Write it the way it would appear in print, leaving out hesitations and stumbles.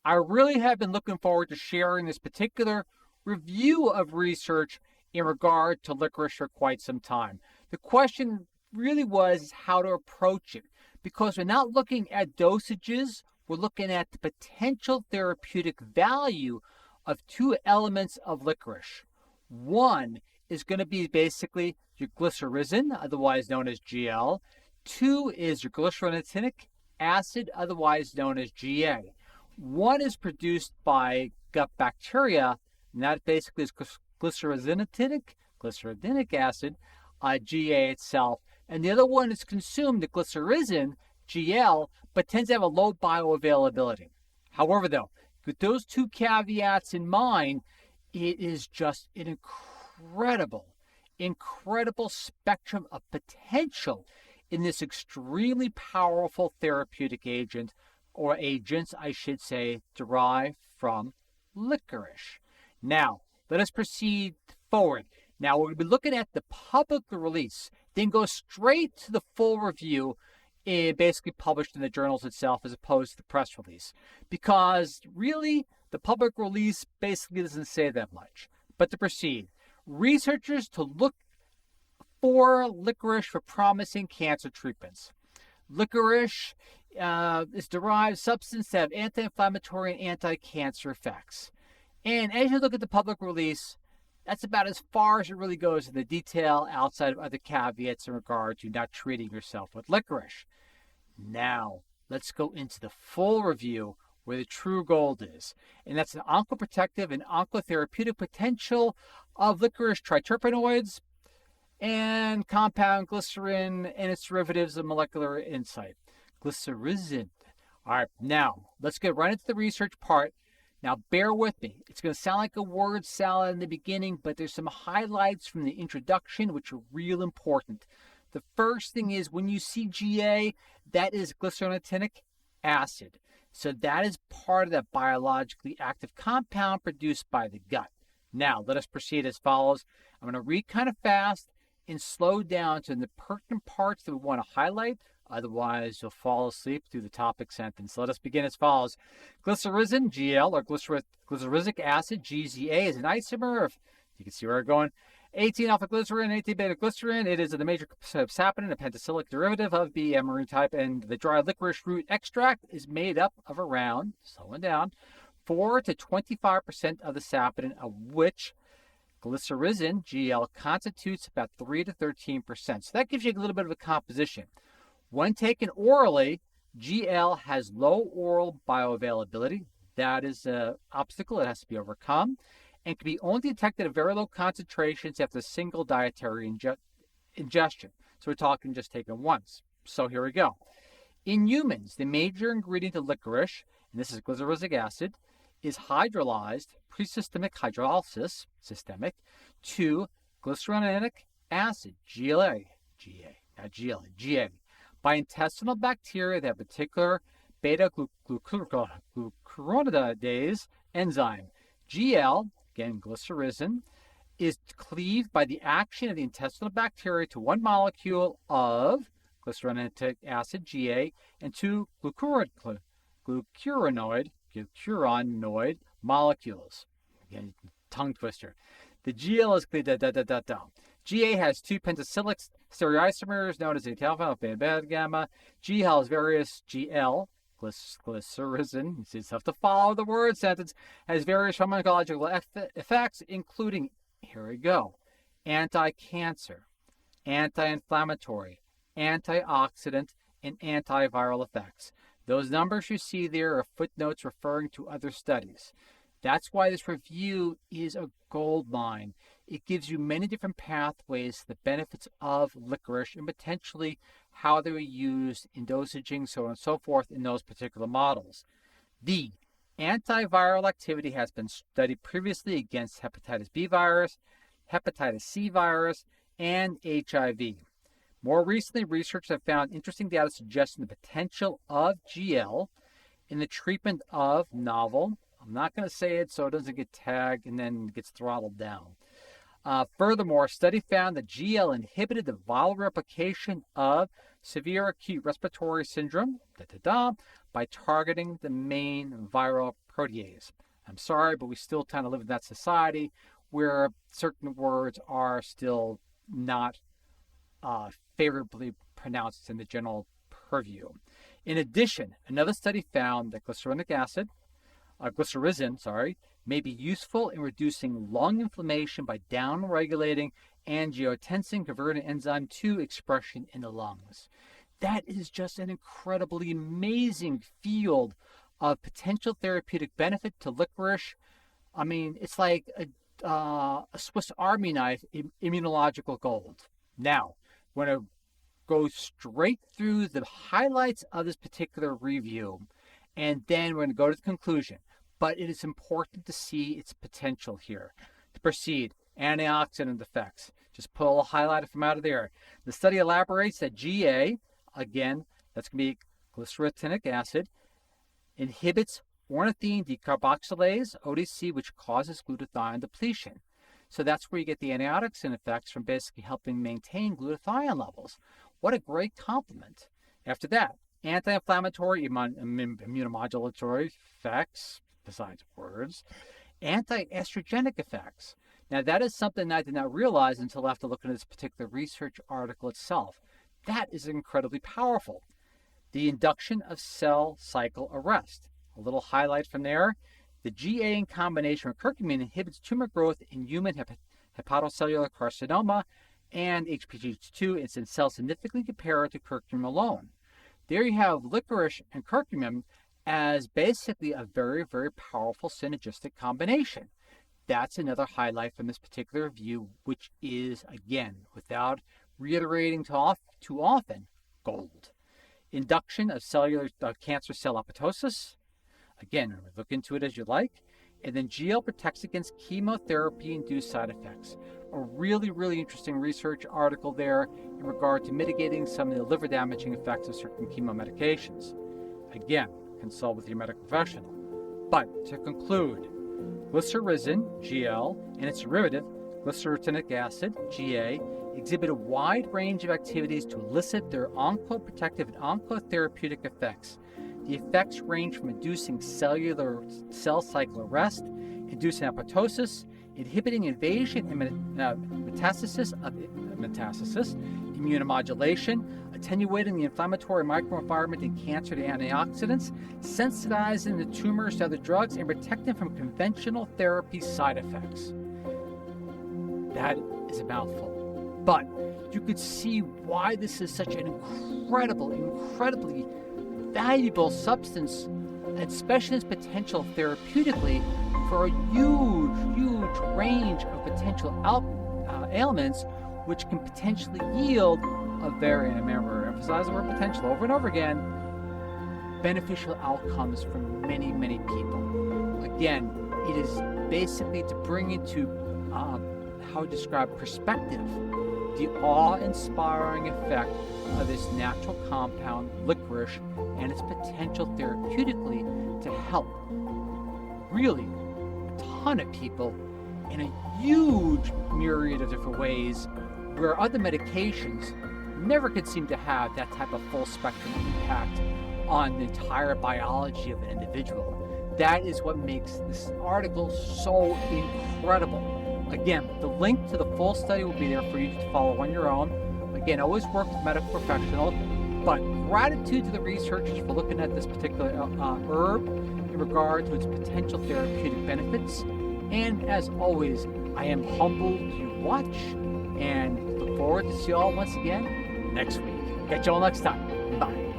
I really have been looking forward to sharing this particular review of research in regard to licorice for quite some time. The question really was how to approach it, because we're not looking at dosages, we're looking at the potential therapeutic value of two elements of licorice. One is going to be basically your glycyrrhizin, otherwise known as GL. Two is your glycyrrhetinic acid, otherwise known as GA. One is produced by gut bacteria, and that basically is glycyrrhetinic acid, GA itself. And the other one is consumed, the glycyrrhizin, GL, but tends to have a low bioavailability. However, though, with those two caveats in mind, it is just an incredible spectrum of potential in this extremely powerful therapeutic agent, or agents, I should say, derived from licorice. Now, let us proceed forward. Now, we're going to be looking at the public release, then go straight to the full review, basically published in the journals itself as opposed to the press release. Because really, the public release basically doesn't say that much. But to proceed, researchers to look for licorice for promising cancer treatments. Licorice is derived substance that have anti-inflammatory and anti-cancer effects. And as you look at the public release, that's about as far as it really goes in the detail outside of other caveats in regard to not treating yourself with licorice. Now, let's go into the full review where the true gold is. And that's an oncoprotective and oncotherapeutic potential of licorice triterpenoids and compound glycerin and its derivatives of molecular insight. Glycyrrhizin. All right, now let's get right into the research part. Now, bear with me. It's going to sound like a word salad in the beginning, but there's some highlights from the introduction which are real important. The first thing is when you see GA, that is glycyrrhetinic acid. So that is part of that biologically active compound produced by the gut. Now, let us proceed as follows. I'm going to read kind of fast and slow down to the pertinent parts that we want to highlight. Otherwise, you'll fall asleep through the topic sentence. Let us begin as follows. Glycyrrhizin, GL, or glycyrrhizic acid, GZA, is an isomer of, you can see where we're going, 18-alpha-glycerin, 18-beta-glycerin. It is a major sapinin, a pentacillic derivative of the amarin type, and the dry licorice root extract is made up of around, slowing down, 4 to 25% of the sapinin, of which glycyrrhizin, GL, constitutes about 3 to 13%. So that gives you a little bit of a composition. When taken orally, GL has low oral bioavailability. That is an obstacle that has to be overcome, and can be only detected at very low concentrations after a single dietary ingestion. So we're talking just taken once. So here we go. In humans, the major ingredient of licorice, and this is glycyrrhizic acid, is hydrolyzed, pre-systemic hydrolysis, systemic, to glycyrrhetinic acid, GLA, GA, by intestinal bacteria that have particular beta-glucuronidase enzyme. GL, again glycyrrhizin, is cleaved by the action of the intestinal bacteria to one molecule of glycyrrhetinic acid, GA, and two glucuronoid molecules. Again, tongue twister. The GL is GA has two pentacillic stereoisomers known as alpha and beta gamma. G has various GL, glycyrrhizin, it's tough to follow the word sentence, has various pharmacological effects, including, here we go, anti-cancer, anti-inflammatory, antioxidant, and antiviral effects. Those numbers you see there are footnotes referring to other studies. That's why this review is a gold mine. It gives you many different pathways to the benefits of licorice and potentially how they were used in dosaging, so on and so forth, in those particular models. The antiviral activity has been studied previously against hepatitis B virus, hepatitis C virus, and HIV. More recently, researchers have found interesting data suggesting the potential of GL in the treatment of novel, I'm not going to say it so it doesn't get tagged and then gets throttled down. Furthermore, a study found that GL inhibited the viral replication of severe acute respiratory syndrome by targeting the main viral protease. I'm sorry, but we still kind of live in that society where certain words are still not favorably pronounced in the general purview. In addition, another study found that glycyrrhizin, may be useful in reducing lung inflammation by downregulating angiotensin converting enzyme 2 expression in the lungs. That is just an incredibly amazing field of potential therapeutic benefit to licorice. I mean, it's like a Swiss Army knife in immunological gold. Now, we're going to go straight through the highlights of this particular review, and then we're going to go to the conclusion. But it is important to see its potential here. To proceed, antioxidant effects. Just pull a highlighter from out of there. The study elaborates that GA, again, that's going to be glycyrrhetinic acid, inhibits ornithine decarboxylase, ODC, which causes glutathione depletion. So that's where you get the antioxidant effects from basically helping maintain glutathione levels. What a great compliment. After that, anti-inflammatory, immunomodulatory effects, besides words, anti-estrogenic effects. Now, that is something I did not realize until after looking at this particular research article itself. That is incredibly powerful. The induction of cell cycle arrest. A little highlight from there. The GA in combination with curcumin inhibits tumor growth in human hepatocellular carcinoma and HPG2 is in cells significantly compared to curcumin alone. There you have licorice and curcumin as basically a very, very powerful synergistic combination. That's another highlight from this particular review, which is, again, without reiterating too often, gold. Induction of cellular cancer cell apoptosis. Again, look into it as you like. And then GL protects against chemotherapy-induced side effects. A really, really interesting research article there in regard to mitigating some of the liver-damaging effects of certain chemo medications. Again, consult with your medical professional. But to conclude, Glycyrrhizin, GL, and its derivative, glycyrrhetinic acid, GA, exhibit a wide range of activities to elicit their oncoprotective and oncotherapeutic effects. The effects range from inducing cellular cell cycle arrest, inducing apoptosis, inhibiting invasion and metastasis, immunomodulation, attenuating the inflammatory microenvironment in cancer to antioxidants, sensitizing the tumors to other drugs, and protecting from conventional therapy side effects. That is a mouthful. But you could see why this is such an incredibly valuable substance, especially its potential therapeutically for a huge range of potential ailments, which can potentially yield a very, and remember, emphasize the word potential over and over again, beneficial outcomes for many, many people. Again, it is basically to bring into how to describe perspective the awe-inspiring effect of this natural compound, licorice, and its potential therapeutically to help really a ton of people in a huge myriad of different ways where other medications never could seem to have that type of full spectrum impact on the entire biology of an individual. That is what makes this article so incredible. Again, the link to the full study will be there for you to follow on your own. Again, always work with a medical professional, but gratitude to the researchers for looking at this particular herb in regard to its potential therapeutic benefits. And as always, I am humbled to watch and look forward to see you all once again next week. Catch you all next time. Bye.